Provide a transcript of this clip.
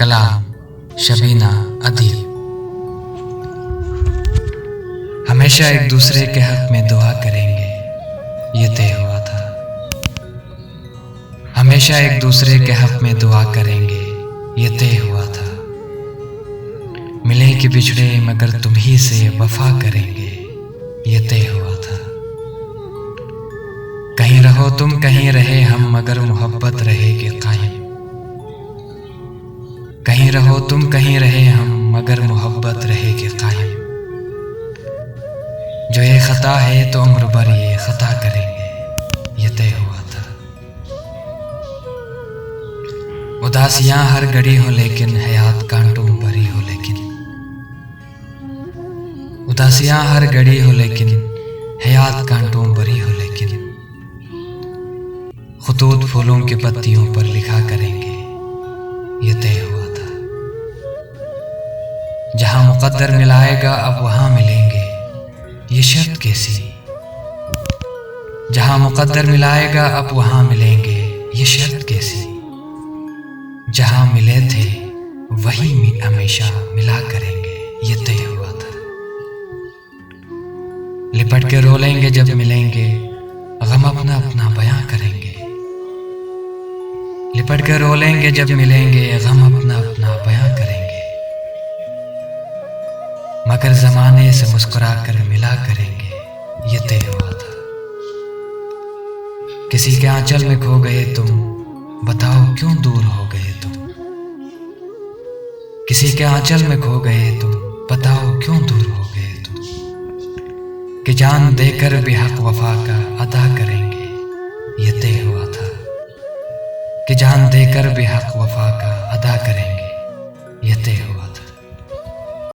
कलाम शबीना अदीब। हमेशा एक दूसरे के हक में दुआ करेंगे, ये तय हुआ था। हमेशा एक दूसरे के हक में दुआ करेंगे, ये तय हुआ था। मिले कि बिछड़े मगर तुम ही से वफा करेंगे, ये तय हुआ था। कहीं रहो तुम कहीं रहे हम मगर मोहब्बत रहेगी कायम। कहीं रहो तुम कहीं रहे हम मगर मोहब्बत रहेगी कायम। जो ये खता है तो उम्र भर ये खता करेंगे, ये तय हुआ था। उदासियां हर घड़ी हो लेकिन हयात कांटों भरी हो लेकिन। उदासियां हर घड़ी हो लेकिन हयात कांटों भरी हो लेकिन। खुतूत फूलों की पत्तियों पर लिखा करेंगे, ये तय हुआ था। जहां मुकद्दर मिलाएगा अब वहां मिलेंगे, ये शर्त कैसी। जहां मुकद्दर मिलाएगा अब वहां मिलेंगे, ये शर्त कैसी। जहां मिले थे वही हमेशा मिला करेंगे, ये तय हुआ था। लिपट के रो लेंगे जब मिलेंगे, गम अपना अपना बयां करेंगे। लिपट के रो लेंगे जब मिलेंगे, गम अपना अपना बयां करेंगे। मगर जमाने से मुस्कुरा कर मिला करेंगे, ये तय हुआ था। किसी के आंचल में खो गए तुम, बताओ क्यों दूर हो गए तुम। किसी के आंचल में खो गए तुम, बताओ क्यों दूर हो गए तुम। कि जान देकर भी हक वफा का अदा करेंगे, ये तय हुआ था। कि जान देकर भी हक वफा का अदा करेंगे, ये तय हुआ।